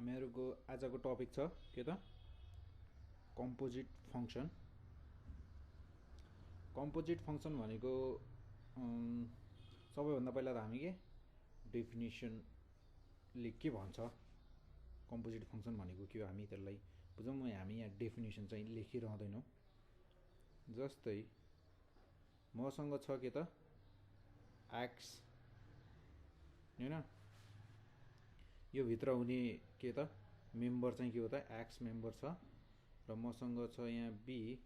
हामीहरूको आजको टपिक छ के त कम्पोजिट फंक्सन। कम्पोजिट फंक्सन भनेको सबैभन्दा पहिला त हामी के डेफिनेसनले के भन्छ कम्पोजिट फंक्सन भनेको के हो हामी त्यसलाई बुझौँ। हामी यहाँ डेफिनेसन चाहिँ लेखिरहँदैनौँ। जस्तै मसँग छ के त एक्स हैन, यो भित्र हुने के त मेम्बर चाहिँ के हो त एक्स मेम्बर छ र मसँग छ यहाँ बी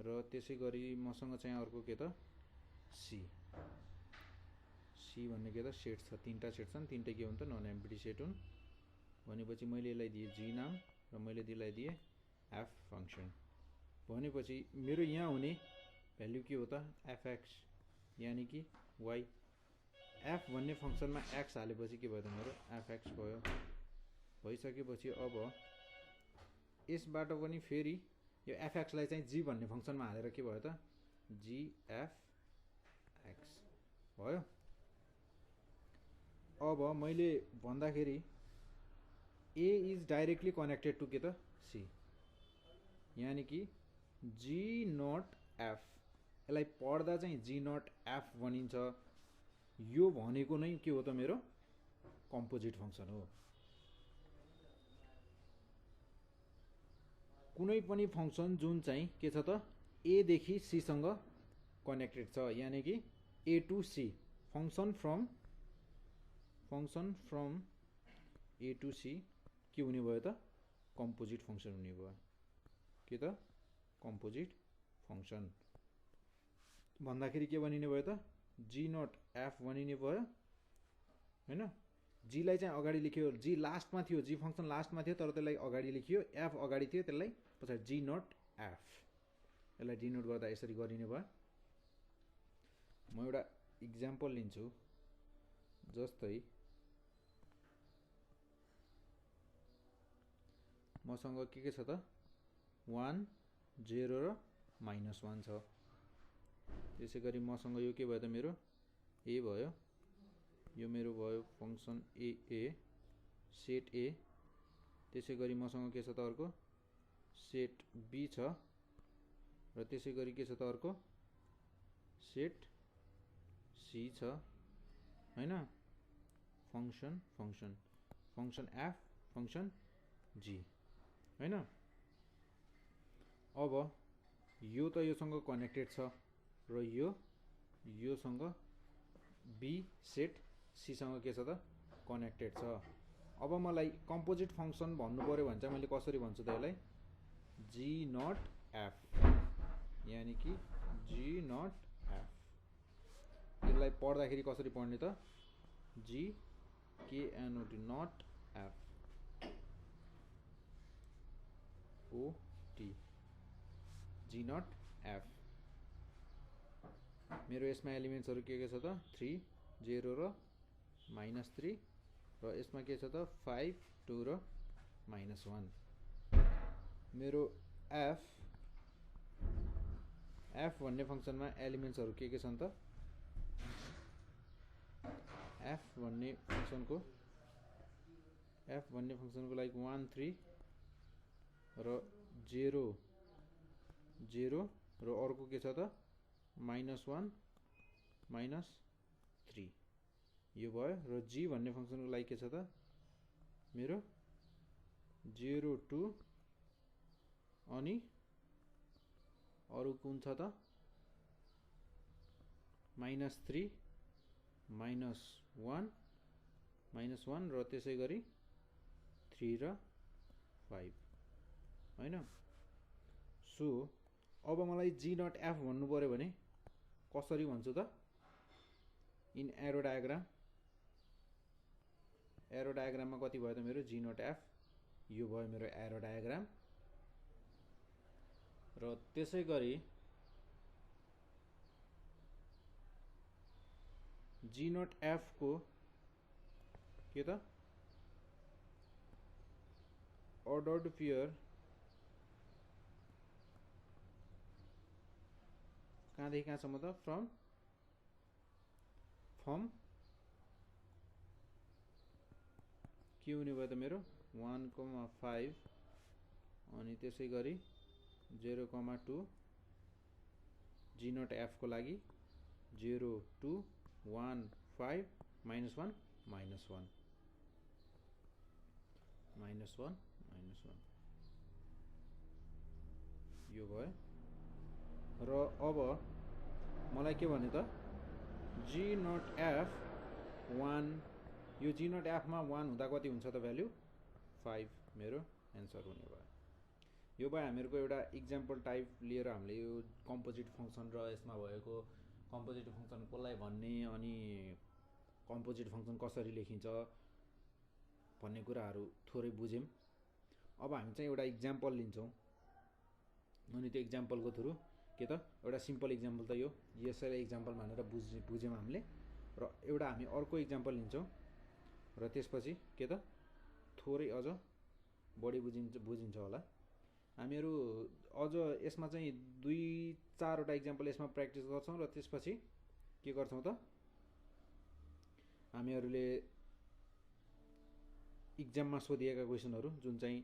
र त्यसै गरी मसँग चाहिँ अर्को के त सी। सी भन्ने के त सेट छ, तीनटा सेट छन्, तीनटै के हुन् त नन एम्प्टी सेट हुन्। भनेपछि मैले यसलाई दिए जी नाम र मैले यसलाई दिए एफ फंक्सन। भनेपछि मेरो यहाँ हुने भ्यालु के हो त एफएक्स यानी कि वाई। एफ भन्ने फंक्सनमा एक्स हालेपछि के भयो त मेरो एफएक्स भयो। भइसकेपछि अब यसबाट पनि फेरि यो एफएक्सलाई चाहिँ जी भन्ने फंक्सनमा हालेर के भयो त जी एफ एक्स भयो। अब मैले भन्दाखेरि ए इज डाइरेक्टली कनेक्टेड टु के त सी यानी कि जी नट एफ। यसलाई पढ्दा चाहिँ जी नट एफ भनिन्छ। यो भनेको नै के हो त मेरो कम्पोजिट फंक्सन हो। कुनै पनि फंक्सन जुन चाहिँ के छ त ए देखि सी सँग कनेक्टेड छ यानी कि A to C function from A to C के हुने भयो त कम्पोजिट फंक्सन हुने भयो। के त कम्पोजिट फंक्सन भन्दाखेरि के बनिने भयो त जी नट एफ बनिने भयो हैन। जी लाई चाहिँ अगाडि लेखियो, जी लास्टमा थियो, जी फंक्सन लास्टमा थियो तर त्यसलाई अगाडि लेखियो, एफ अगाडि थियो त्यसलाई पछाडि जी नट एफ। यसलाई डिनोट गर्दा यसरी गरिने भयो। म एउटा इक्जाम्पल लिन्छु। जस्तै मसँग के छ त 1 0 र -1 छ। त्यसै गरी मसँग यो के भयो त मेरो ए भयो, यो मेरो भयो फंक्सन ए सेट ए। त्यसै गरी मसँग के छ त अर्को सेट बी छ र त्यसै गरी के छ त अर्को सेट सी छ हैन। फंक्सन एफ फंक्सन जी हैन। अब यो त योसँग कनेक्टेड छ र योसँग बी सेट सी सँग के छ त कनेक्टेड छ। अब मलाई कम्पोजिट फंक्सन भन्नु पर्यो भने चाहिँ मैले कसरी भन्छु त यसलाई जी नट एफ यानी कि जी नट एफ। यसलाई पढ्दाखेरि कसरी पढ्ने त जी के N O T not F O T G not F. मेरो यसमा एलिमेन्ट्सहरु के छ त 3 0 र -3 र यसमा के छ त 5 2 र -1। मेरो एफ भन्ने फंक्सनमा एलिमेन्ट्सहरु के छन् त एफ भन्ने फंक्सनको लागि 1 3 र 0 0 र अर्को के छ त -1 -3 यो भयो। र जी भन्ने फंक्सनको लागि के छ त मेरो 0 2 अनि अरु कुन छ त -3 -1 र त्यसै गरी 3 र 5 हैन। सो अब मलाई जी नट एफ भन्नु पर्यो भने कसरी भन्छु त इन एरो डायग्राममा कति भयो त मेरो जी नट एफ यो भयो मेरो एरो डायग्राम। र त्यसै गरी जी नट एफ को के त अर्डर्ड पेयर कहाँदेखि कहाँसम्म त फ्रम के हुने भयो त मेरो 1,5 अनि त्यसै गरी 0,2 जी नट एफ को लागि 0 2 1 5 -1 -1 -1 -1 यो भयो र अब मलाई के भने त जी नट एफ 1 यो जी नट एफ मा 1 हुँदा कति हुन्छ त भ्यालु 5 मेरो एन्सर हुने भयो। यो भयो हामीहरुको एउटा एक्जाम्पल टाइप लिएर हामीले यो कम्पोजिट फंक्सन र यसमा भएको कम्पोजिट फंक्सन कसलाई भन्ने अनि कम्पोजिट फंक्सन कसरी लेखिन्छ भन्ने कुराहरु थोरै बुझ्यौं। अब हामी चाहिँ एउटा एक्जाम्पल लिन्छौं अनि त्यो एक्जाम्पलको थ्रु के त एउटा सिम्पल एक्जाम्पल त यो यसैलाई एक्जाम्पल मानेर बुझ्यौं हामीले र एउटा हामी अर्को एक्जाम्पल लिन्छौं र त्यसपछि के त थोरै अझ बढी बुझिन्छ होला। हामीहरु अझ यसमा चाहिँ 2-4 वटा एक्जाम्पल यसमा प्र्याक्टिस गर्छौं र त्यसपछि के गर्छौं त हामीहरुले एक्जाममा सोधिएका क्वेशनहरु जुन चाहिँ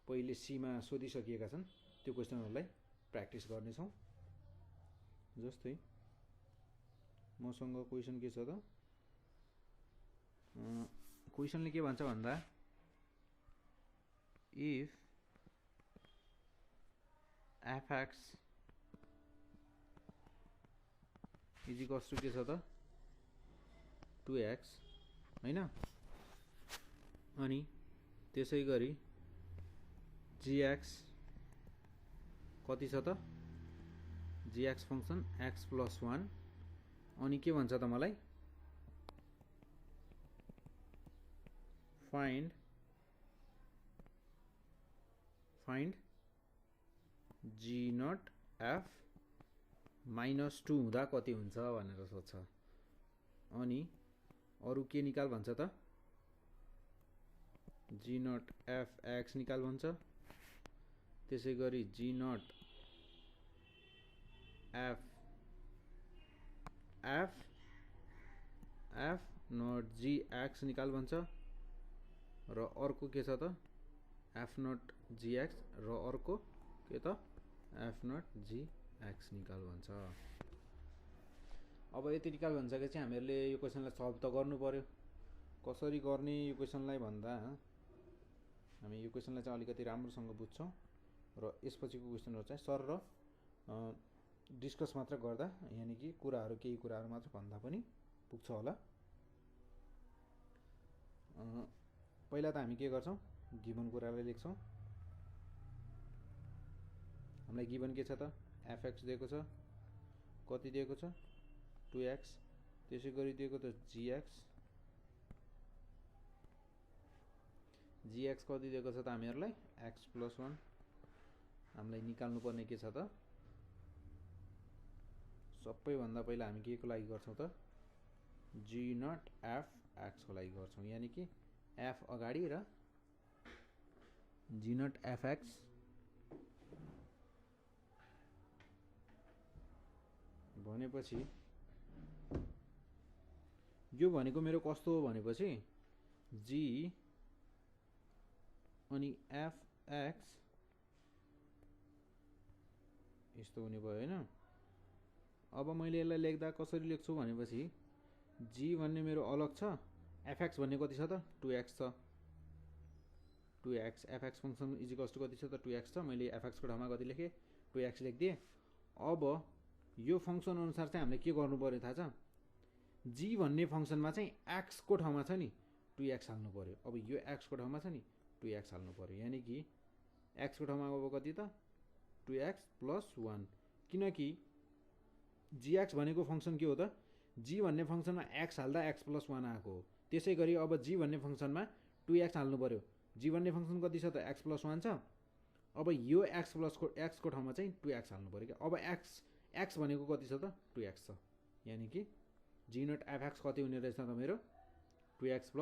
पहिले सी मा सोधिसकिएका छन् त्यो क्वेशनहरुलाई प्र्याक्टिस गर्ने छौं। जस्तै मसँग क्वेशन के छ त क्वेशनले के भन्छ भन्दा if fx is equals to के छ त 2x हैन अनि त्यसै गरी gx कति छ त gx फंक्सन x + 1 अनि के भन्छ त मलाई find g नट f -2 हुँदा कति हुन्छ भनेर सोध्छ अनि अरु के निकाल भन्छ त g नट f x निकाल भन्छ त्यसै गरी g not f not g x निकाल भन्छ र अर्को के छ त f नट g x र अर्को के त f नट g x निकाल भन्छ। अब यति निकाल भन्छके चाहिँ हामीहरुले यो क्वेशनलाई सल्भ त गर्नु पर्यो। कसरी गर्ने यो क्वेशनलाई भन्दा हामी यो क्वेशनलाई चाहिँ अलिकति राम्रोसँग बुझ्छौं र यसपछिको क्वेशनहरु चाहिँ सर र डिस्कस मात्र गर्दा यानी कि केही कुराहरु मात्र भन्दा पनि पुग्छ होला। पहिला त हामी के गर्छौं गिवन कुरालाई लेख्छौं। हामीलाई गिवन के छ त fx दिएको छ कति दिएको छ 2x त्यसै गरी दिएको त gx कति दिएको छ त हामीहरुलाई x + 1 हामीलाई निकाल्नु पर्ने के छ त सबै भन्दा पहिला हामी के को लागि गर्छौं त g नट f x को लागि गर्छौं यानी कि f अगाडि र g नट fx भनेपछि यो भनेको मेरो कस्तो हो भनेपछि g अनि fx यस्तो हुने भयो हैन। अब मैले यसलाई लेख्दा कसरी लेख्छु भनेपछि g भन्ने मेरो अलग छ fx भन्ने कति छ त 2x छ 2x fx function is equals to कति छ त 2x छ मैले fx को ठाउँमा कति लेखे 2x लेख्दिए। अब यो फंक्सन अनुसार चाहिँ हामीले के गर्नु पर्यो थाहा छ g भन्ने फंक्सनमा चाहिँ x को ठाउँमा छ नि 2x हाल्नु पर्यो। अब यो x को ठाउँमा छ नि 2x हाल्नु पर्यो यानी कि x को ठाउँमा अब कति त 2x + 1 किनकि gx भनेको फंक्सन के हो त g भन्ने फंक्सनमा x हाल्दा x + 1 आको हो। त्यसै गरी अब g भन्ने फंक्सनमा 2x हाल्नु पर्यो। g भन्ने फंक्सन कति छ त x + 1 छ। अब यो x को ठाउँमा चाहिँ 2x हाल्नु पर्यो के। अब x भनेको कति छ त 2x छ यानी कि g नट fx कति हुने रहेछ त मेरो 2x +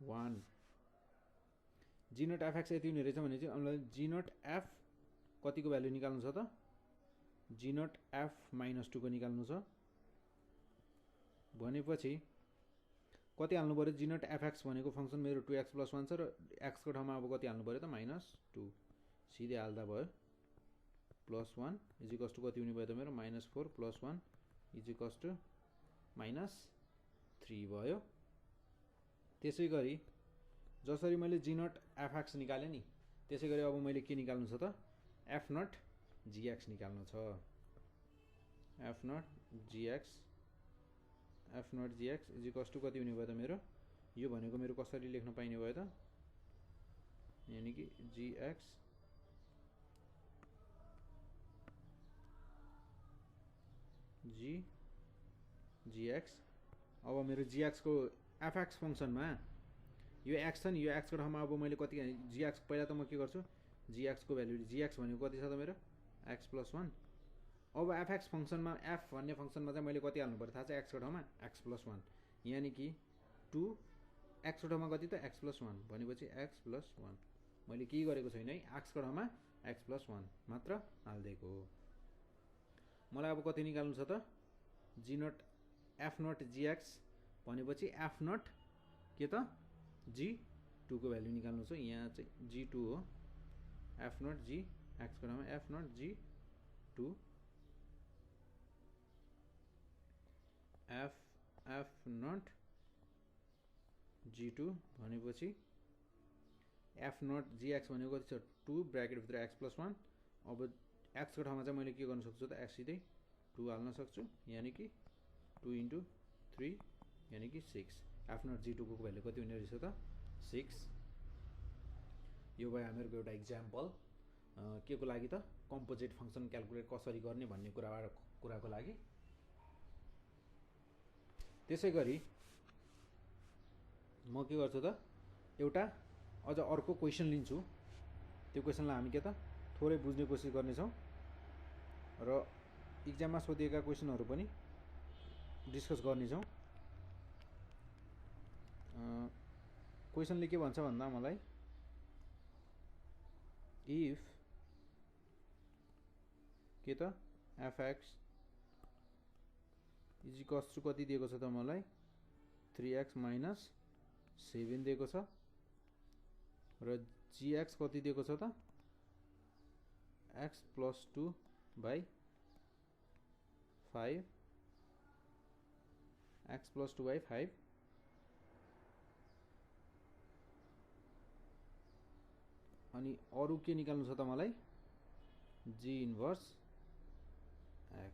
1 g नट fx यति हुने रहेछ भने चाहिँ हामीलाई g नट f कति को भ्यालु निकाल्नु छ त g नट f -2 को निकाल्नु छ भनेपछि कति हाल्नु पर्यो जी नट एफएक्स भनेको फंक्सन मेरो 2x + 1 छ र x को ठाउँमा अब कति हाल्नु पर्यो त -2 सिधै हाल्दा भयो +1 = कति हुने भयो त मेरो -4 + 1 = -3 भयो। त्यसैगरी जसरी मैले जी नट एफएक्स निकाले नि त्यसैगरी अब मैले के निकाल्नु छ त एफ नट जीएक्स निकाल्नु छ। एफ नट जीएक्स = कति हुने भयो त मेरो यो भनेको मेरो कसरी लेख्न पाइने भयो त यानी कि जीएक्स जीएक्स अब मेरो जीएक्स को एफएक्स फंक्सनमा यो एक्स छ नि यो एक्स को ठाउँमा अब मैले कति जीएक्स पहिला त म के गर्छु जीएक्स को भ्यालु जीएक्स भनेको कति छ त मेरो x + 1 अब एफएक्स फंक्सनमा एफ भन्ने फंक्सनमा चाहिँ मैले कति हाल्नु पर्यो थाहा छ x को ठाउँमा x + 1 यानी कि 2 x को ठाउँमा कति त x + 1 भनेपछि x + 1 मैले केही गरेको छैन है x को ठाउँमा x + 1 मात्र हाल्दिएको हो। मलाई अब कति निकाल्नु छ त जी नट एफ नट जीएक्स भनेपछि एफ नट के त g2 को भ्यालु निकाल्नु छ यहाँ चाहिँ g2 हो एफ नट जी एक्स को ठाउँमा F not g2 F not g2 भनेपछि एफ नट जीएक्स भनेको कति छ 2 ब्रैकेट भित्र x + 1 अब x को ठाउँमा चाहिँ मैले के गर्न सक्छु त x सिधै 2 हाल्न सक्छु यानी कि 2 × 3 यानी कि 6 एफ नट जी2 को भ्यालु कति हुने रहेछ त 6। यो भयो हामीहरुको एउटा एक्जाम्पल के को लागि त कम्पोजिट फंक्सन क्याल्कुलेट कसरी गर्ने भन्ने कुराको लागि। त्यसैगरी म के गर्छु त एउटा अझ अर्को क्वेशन लिन्छु त्यो क्वेशनलाई हामी के त थोरै बुझ्ने कोसिस गर्ने छौं र एक्जाममा सोधिएका क्वेशनहरु पनि डिस्कस गर्ने छौं। क्वेशनले के भन्छ भन्दा मलाई इफ के त fx = कति दिएको छ त मलाई 3x - 7 दिएको छ र gx कति दिएको छ त x + 2/5 x + 2/5 अनि अरु के निकाल्नु छ त मलाई g इन्भर्स x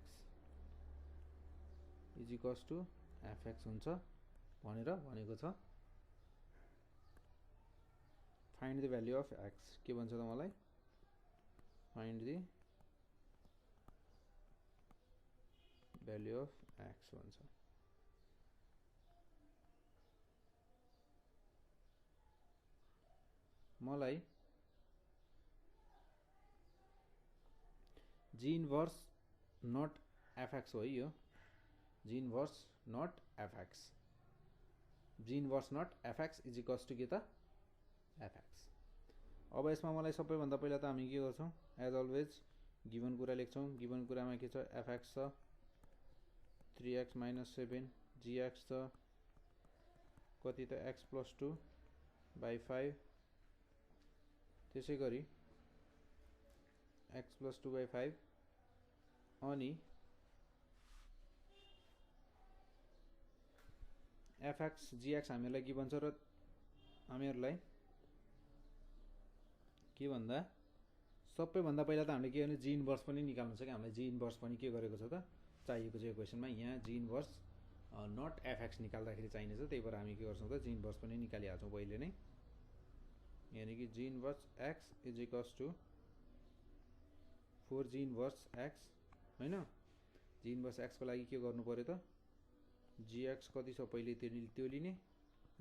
= fx हुन्छ भनेर भनेको छ। Find the value of x के भन्छ त मलाई find the value of x भन्छ। मलाई g इन्भर्स नट fx हो यो g इन्भर्स नट fx = के त fx। अब यसमा मलाई सबैभन्दा पहिला त हामी के गर्छौं एज अलवेज गिवन कुरा लेख्छौं गिवन कुरामा के छ fx छ 3x - 7 gx छ कति त x + 2/5 त्यसैगरी x + 2/5 अनि fx gx हामीलाई गिवन छ र हामीहरुलाई के भन्दा सबैभन्दा पहिला त हामीले के गर्ने जी इन्भर्स पनि निकाल्नु छ कि हामीलाई जी इन्भर्स पनि के गरेको छ त चाहिएको छ यो क्वेशनमा यहाँ जी इन्भर्स नट fx निकाल्दाखेरि चाहिने छ त्यही भएर हामी के गर्छौं त जी इन्भर्स पनि निकालिहाल्छौं पहिले नै यानी कि जी इन्भर्स x = 4 जी इन्भर्स x हैन जी इन्भर्स x को लागि के गर्नु पर्यो त gx कति छ पहिले त्यो लिने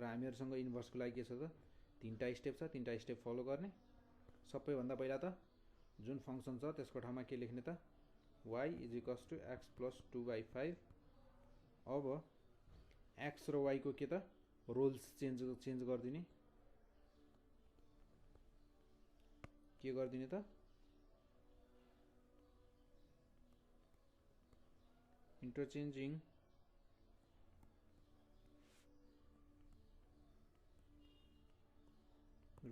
र हामीहरुसँग इन्भर्स को लागि के छ त तीनटा स्टेप छ तीनटा स्टेप फलो गर्ने। सबैभन्दा पहिला त जुन फंक्सन छ त्यसको ठाउँमा के लेख्ने त y = x + 2/5 अब x र y को के त रोल्स चेन्ज गर्दिने के गर्दिने त interchanging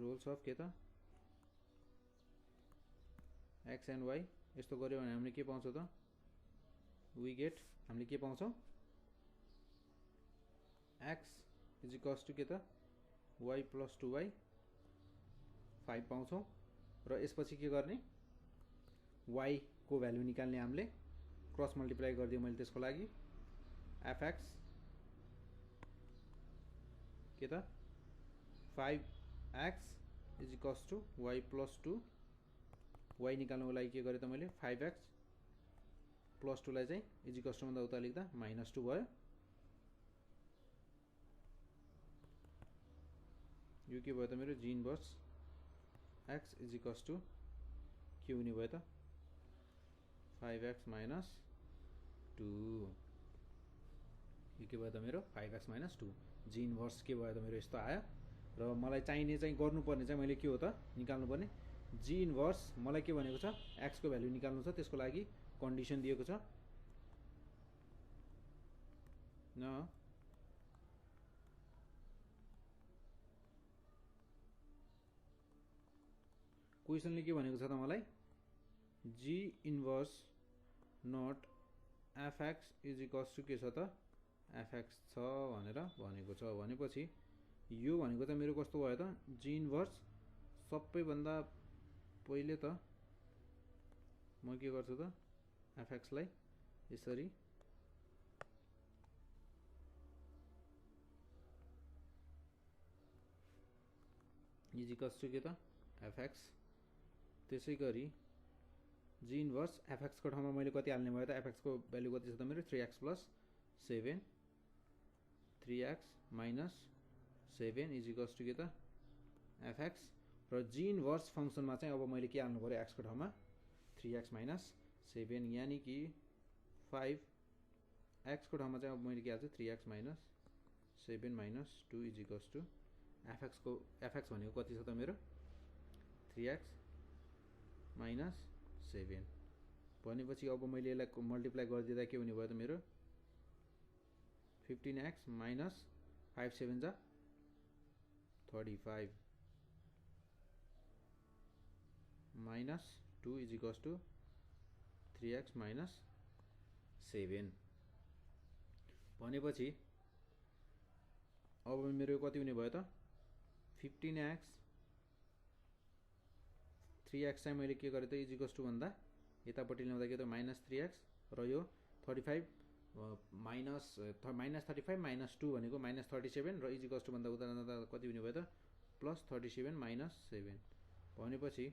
रोल्स अफ के त एक्स एन्ड वाई यस्तो गऱ्यो भने हामीले के पाउँछौँ त वी गेट हामीले के पाउँछौँ एक्स इज इक्वल्स टु के त वाई प्लस 2y 5 पाउँछौँ र यसपछि के गर्ने y को भ्यालु निकाल्ने हामीले क्रस मल्टिप्लाई गरिदियो मैले त्यसको लागि एफएक्स के त 5x is equals to y plus 2 y निकाल्नुको लागि के गरेँ त मैले 5x प्लस 2 लाई चाहिँ इज इक्वल्स टु भन्दा उता लेख्दा -2 भयो यो के भयो त मेरो g inverse x is equals to के हुने भयो त 5x minus 2 यो के भयो त मेरो 5x minus 2 जी इन्भर्स के भयो त मेरो यस्तो आयो र मलाई चाहिने चाहिँ गर्नुपर्ने चाहिँ मैले के हो त निकाल्नु पर्ने जी इन्भर्स मलाई के भनेको छ x को भ्यालु निकाल्नु छ त्यसको लागि कन्डिसन दिएको छ न क्वेसनले के भनेको छ त मलाई g inverse not f x is equals to के छ त एफएक्स छ भनेर भनेको छ भनेपछि यो भनेको त मेरो कस्तो भयो त जी इन्भर्स सबैभन्दा पहिले त म के गर्छु त एफएक्स लाई यसरी इज इक्वल्स टु के त एफएक्स त्यसै गरी जी इन्भर्स एफएक्स को ठाउँमा मैले कति हाल्ने भयो त एफएक्स को भ्यालु कति छ त मेरो 3x plus 7 3x minus 7 is equals to के त एफएक्स र जी इन्भर्स फंक्सनमा चाहिँ अब मैले के हाल्नु पर्यो x को ठाउँमा 3x माइनस 7 यानी कि 5x को ठाउँमा चाहिँ अब मैले के हाल्छु 3x minus 7 minus 2 is equals to f x भनेको कति छ त मेरो 3x माइनस 7 भनेपछि अब मैले यसलाई मल्टिप्लाई गरिदिँदा के हुने भयो त मेरो 15x माइनस 5 7 जा 35 minus 2 is equals to 3x minus 7 भनेपछि अब मेरो कति हुने भयो त 15x 3x चाहिँ मैले के गरेँ त इज इक्वल्स टु भन्दा यतापट्टि ल्याउँदा के त -3x र यो 35 माइनस 35 माइनस 2 भनेको -37 र इज इक्वल्स टु भन्दा उता जाँदा कति हुने भयो त +37 माइनस 7 भनेपछि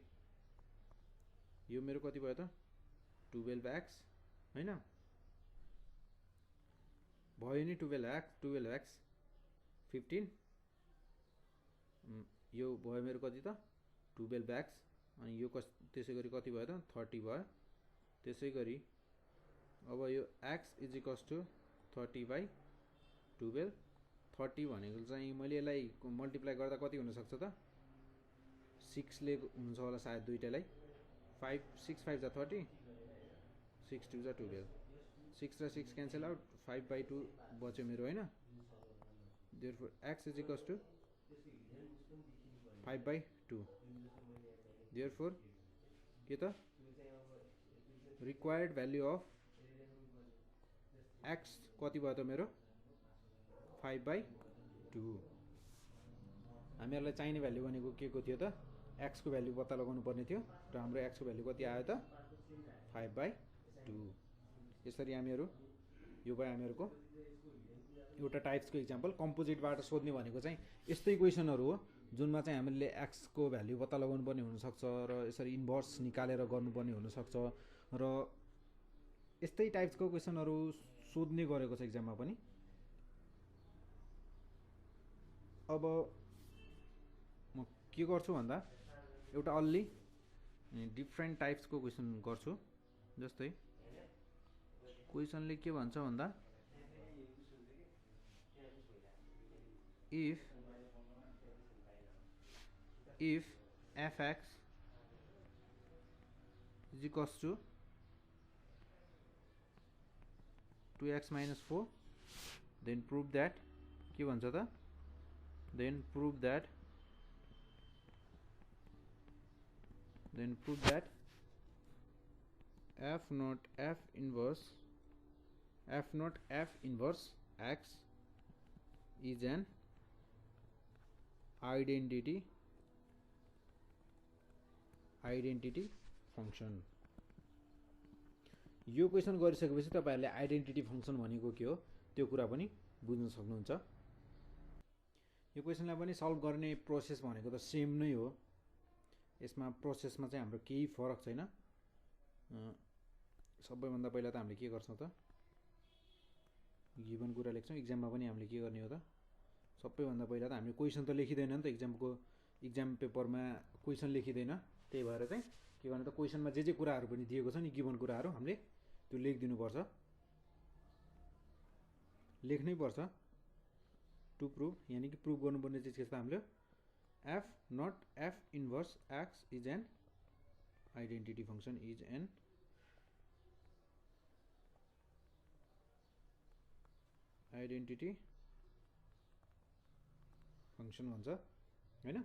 यो मेरो कति भयो त 12x हैन भयो नि 12x 15 यो भयो मेरो कति त 12x अनि यो त्यसै गरी कति भयो त 30 भयो त्यसै गरी अब यो x इज इक्वल्स टु 30/12 30 भनेको चाहिँ मैले यसलाई मल्टिप्लाई गर्दा कति हुन सक्छ त 6 ले हुन्छ होला सायद दुईटैलाई 5 6 5 जा 30 6 2 जा 12 6 र 6 क्यान्सल आउट 5/2 बच्यो मेरो हैन therefore x is equals to 5/2 therefore के त required value of x कति भयो त मेरो 5/2 हामीहरुलाई चाहिने भ्यालु भनेको के को थियो त x को भ्यालु पत्ता लगाउनु पर्ने थियो र हाम्रो x को भ्यालु कति आयो त 5/2 यसरी हामीहरु यो भयो हामीहरुको एउटा टाइप्स को एक्जाम्पल कम्पोजिट बाट सोध्ने भनेको चाहिँ यस्तै क्वेशनहरु हो जुनमा चाहिँ हामीले x को भ्यालु पत्ता लगाउनु पर्ने हुन सक्छ र यसरी इन्भर्स निकालेर गर्नुपर्ने हुन सक्छ र यस्तै टाइप्स को क्वेशनहरु सोध्ने गरेको छ एक्जाममा पनि अब म के गर्छु भन्दा एउटा अलि डिफरेन्ट टाइप्स को क्वेशन गर्छु जस्तै क्वेशनले के भन्छ भन्दा if fx is equals to 2x minus 4 then prove that के भन्छ त then prove that then prove that f not f inverse x is an identity function. यो क्वेसन गरिसकेपछि तपाईहरुले आइडेन्टिटी फंक्सन भनेको के हो त्यो कुरा पनि बुझ्न सक्नुहुन्छ। यो क्वेसनलाई पनि सल्भ गर्ने प्रोसेस भनेको त सेम नै हो। यसमा प्रोसेसमा चाहिँ हाम्रो केही फरक छैन। सबैभन्दा पहिला त हामीले के गर्छौं त गिभन कुरा लेख्छौं। एक्जाममा पनि हामीले के गर्ने हो त सबैभन्दा पहिला त हामीले क्वेसन त लेखिदैन नि त। एक्जाम पेपरमा क्वेसन लेखिदैन। त्यही भएर चाहिँ के गर्ने त क्वेसनमा जे कुराहरु पनि दिएको छ नि गिभन कुराहरु हामीले त्यो लेखिदिनु पर्छ, लेख्नै पर्छ। टु प्रुभ यानी कि प्रुभ गर्नुपर्ने चीज के छ हामीले f not f inverse x is an identity function is an identity function भन्छ हैन।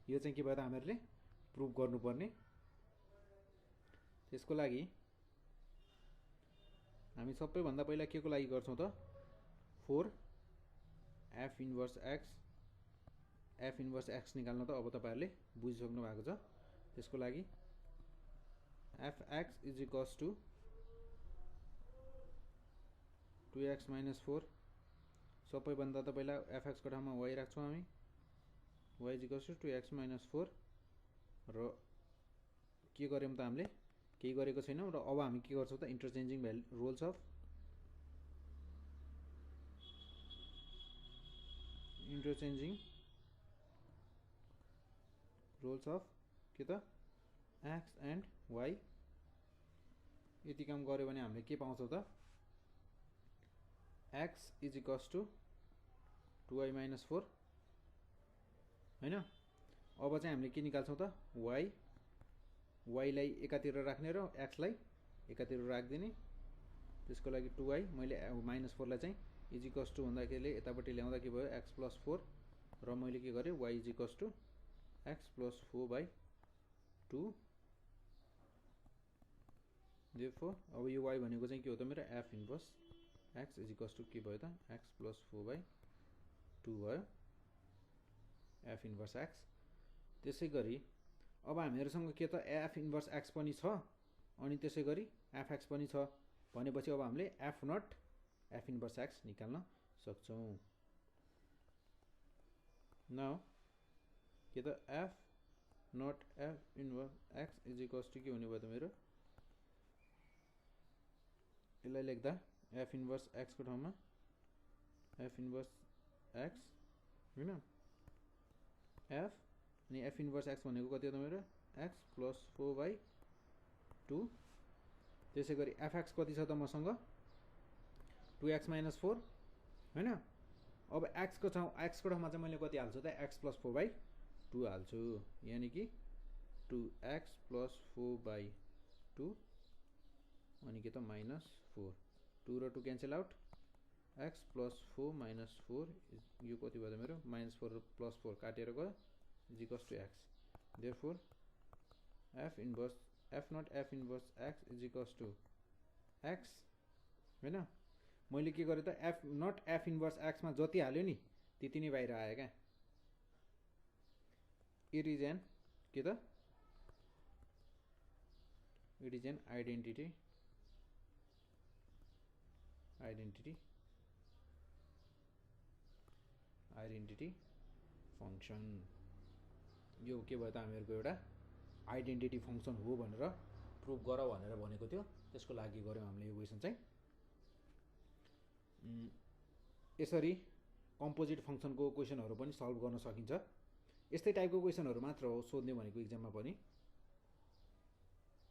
यो चाहिँ के भयो त हामीहरुले प्रुभ गर्नुपर्ने। त्यसको लागि हामी सबैभन्दा पहिला के को लागि गर्छौं त for f inverse x निकाल्न त अब तपाईहरुले बुझिसक्नु भएको छ। त्यसको लागि fx is equals to 2x minus 4 सबैभन्दा त पहिला fx को ठाउँमा y राख्छौं हामी y is equals to 2x minus 4 र के गर्यौं त हामीले केही गरेको छैनौं र अब हामी के गर्छौं त इन्टरचेन्जिङ रोल्स अफ के त x एन्ड y। यति काम गर्यो भने हामीले के पाउँछौं त x is equals to 2y minus 4 हैन। अब चाहिँ हामीले के निकाल्छौं त y लाई एकातिर राख्ने र x लाई एकातिर राख्दिने। त्यसको लागि 2y मैले -4 लाई चाहिँ is equals to भन्दाखेरि यतापट्टि ल्याउँदा के भयो x plus 4 र मैले के गरे y is equals to x plus 4/2। therefore अब यो y भनेको चाहिँ के हो त मेरो f inverse x is equals to के भयो त x plus 4/2 भयो f inverse x। त्यसैगरी अब हामीहरुसँग के त f inverse x पनि छ अनि त्यसैगरी fx पनि छ भनेपछि अब हामीले f not f inverse x निकाल्न सक्छौं। नाउ के त f not f inverse x is equals to के हुने भयो त मेरो यसलाई लेख्दा f inverse x को ठाउँमा f inverse x हैन f अनि f inverse x भनेको कति हो त मेरो x plus 4/2। त्यसैगरी fx कति छ त मसँग 2x minus 4 हैन। अब x को ठाउँमा चाहिँ मैले कति हाल्छु त x plus 4/2 हाल्छु यानी कि 2x plus 4/2 अनि के त -4 2 र 2 cancel out x plus 4 minus 4 यो कति भयो त मेरो -4 plus 4 काटेर गयो is equals to x। therefore f not f inverse x is equals to x हैन। मैले के गरे त f not f inverse x मा जति हाल्यो नि त्यति नै बाहिर आयो क्या। it is an के त it is an identity function। यो के भयो त हामीहरुको एउटा आइडेन्टिटी फंक्सन हो भनेर प्रुभ गर भनेर भनेको थियो। त्यसको लागि गर्यौं हामीले यो क्वेशन चाहिँ। यसरी कम्पोजिट फंक्सनको क्वेशनहरु पनि सल्भ गर्न सकिन्छ। यस्तै टाइपको क्वेशनहरु मात्र हो सोध्ने भनेको एक्जाममा पनि।